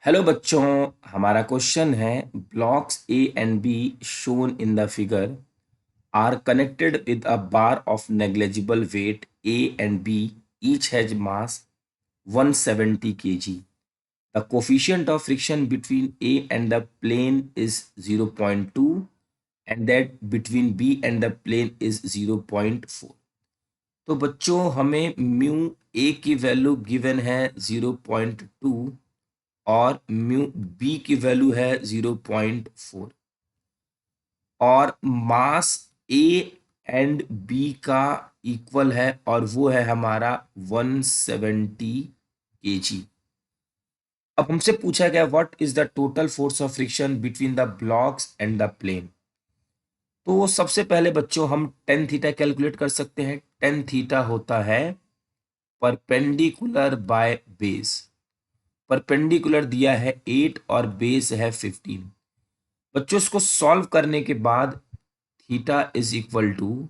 Hello बच्चों, हमारा question है blocks A and B shown in the figure are connected with a bar of negligible weight A and B each has mass 170 kg. The coefficient of friction between A and the plane is 0.2 and that between B and the plane is 0.4. तो बच्चों हमें mu A की value given है 0.2 और mu B की value है 0.4 और मास ए and B का इक्वल है और वो है हमारा 170 kg। अब हमसे पूछा गया what is the total force of friction between the blocks and the plane. तो सबसे पहले बच्चों हम टेन थीटा कैलकुलेट कर सकते हैं। टेन थीटा होता है परपेंडिकुलर बाय बेस। परपेंडिकुलर दिया है 8 और बेस है 15। बच्चों इसको सॉल्व करने के बाद theta is equal to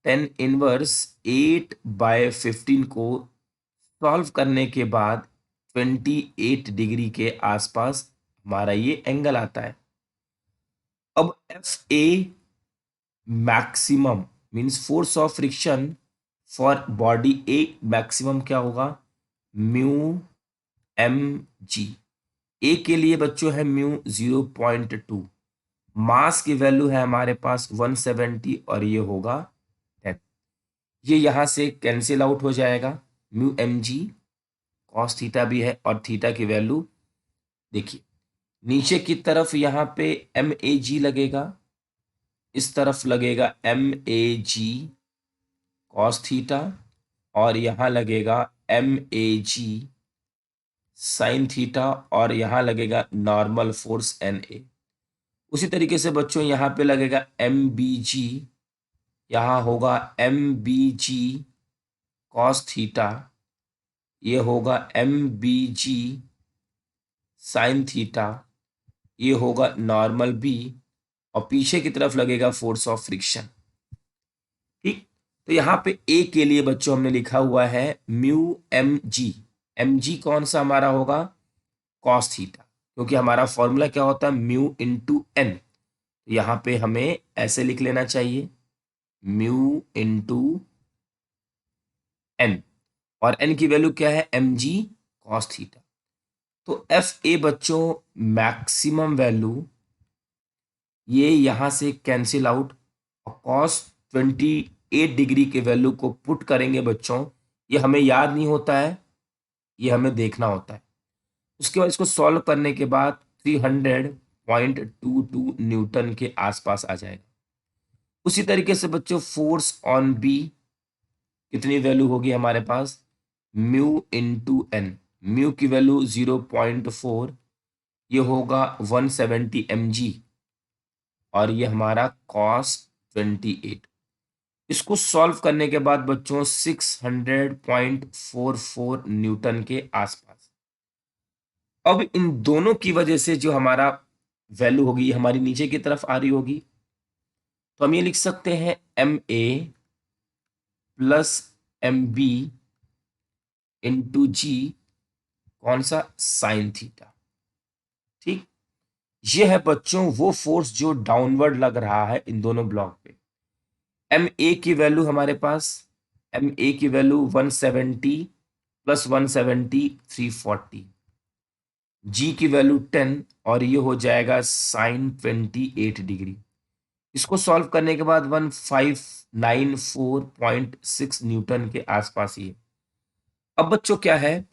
10 inverse 8/15 को सॉल्व करने के बाद 28 डिग्री के आसपास हमारा ये एंगल आता है। अब F A maximum means force of friction for body A maximum क्या होगा? म्यू एम जी। ए के लिए बच्चों है म्यू 0.2, मास की वैल्यू है हमारे पास 170 और ये होगा 10। ये यहां से कैंसिल आउट हो जाएगा। Mu M G cos theta भी है और थीटा की वैल्यू देखिए नीचे की तरफ यहाँ पे एम ए जी लगेगा, इस तरफ लगेगा M A G cos theta और यहाँ लगेगा M A G sine theta और यहाँ लगेगा नॉर्मल फोर्स एन ए। उसी तरीके से बच्चों यहाँ पे लगेगा एम बी जी, यहाँ होगा एम बी जी कॉस थीटा, ये होगा एम बी जी साइन थीटा, ये होगा नॉर्मल बी और पीछे की तरफ लगेगा फोर्स ऑफ फ्रिक्शन। ठीक, तो यहाँ पे ए के लिए बच्चों हमने लिखा हुआ है mu M G. M G कौन सा हमारा होगा? कॉस थीटा, क्योंकि हमारा फॉर्मूला क्या होता है? Mu into N. यहाँ पे हमें ऐसे लिख लेना चाहिए म्यू इंटू एन और एन की वैल्यू क्या है? M G cos theta. तो एफ ए बच्चों मैक्सिमम वैल्यू ये यहां से कैंसिल आउट और कॉस 28 डिग्री के वैल्यू को पुट करेंगे बच्चों। ये हमें याद नहीं होता है, ये हमें देखना होता है। उसके बाद इसको सॉल्व करने के बाद 300.22 न्यूटन के आसपास आ जाएगा। उसी तरीके से बच्चों फोर्स ऑन बी कितनी वैल्यू होगी हमारे पास? Mu into n. म्यू की वैल्यू 0.4, ये होगा 170 mg और ये हमारा कॉस 28। इसको सॉल्व करने के बाद बच्चों 600.44 न्यूटन के आसपास। अब इन दोनों की वजह से जो हमारा वैल्यू होगी ये हमारी नीचे की तरफ आ रही होगी, तो हम ये लिख सकते हैं m a plus m b into g कौन सा? Sine theta. ठीक, ये है बच्चों वो फोर्स जो डाउनवर्ड लग रहा है इन दोनों ब्लॉक पे। एम ए की वैल्यू हमारे पास एम ए की वैल्यू 170 प्लस 170 340, जी की वैल्यू 10 और ये हो जाएगा साइन 28 डिग्री। इसको सॉल्व करने के बाद 1594.6 न्यूटन के आसपास ये। अब बच्चों क्या है,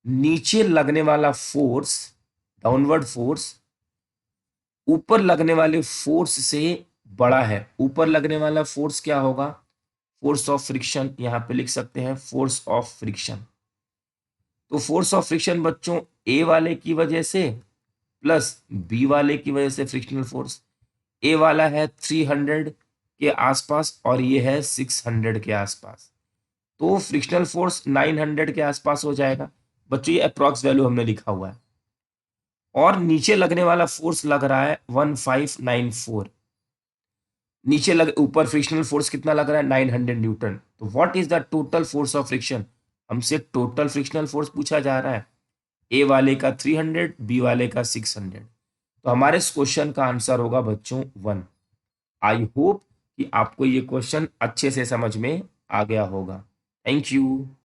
नीचे लगने वाला फोर्स डाउनवर्ड फोर्स ऊपर लगने वाले फोर्स से बड़ा है। ऊपर लगने वाला फोर्स क्या होगा? फोर्स ऑफ फ्रिक्शन, यहां पे लिख सकते हैं फोर्स ऑफ फ्रिक्शन। तो फोर्स ऑफ फ्रिक्शन बच्चों ए वाले की वजह से प्लस बी वाले की वजह से फ्रिक्शनल फोर्स। ए वाला है 300 के आसपास और ये है 600 के आसपास, तो फ्रिक्शनल फोर्स 900 के आसपास हो जाएगा। बच्चों ये अप्रॉक्स वैल्यू हमने लिखा हुआ है और नीचे लगने वाला फोर्स लग रहा है 1594। नीचे लग ऊपर फ्रिक्शनल फोर्स कितना लग रहा है? 900 न्यूटन। तो what is the total force of friction? हमसे टोटल फ्रिक्शनल फोर्स पूछा जा रहा है। ए वाले का 300, बी वाले का 600। तो हमारे इस क्वेश्चन का आंसर होगा बच्चों 1। आई होप कि आपको ये क्वेश्चन अच्छे से समझ में आ गया होगा। Thank you.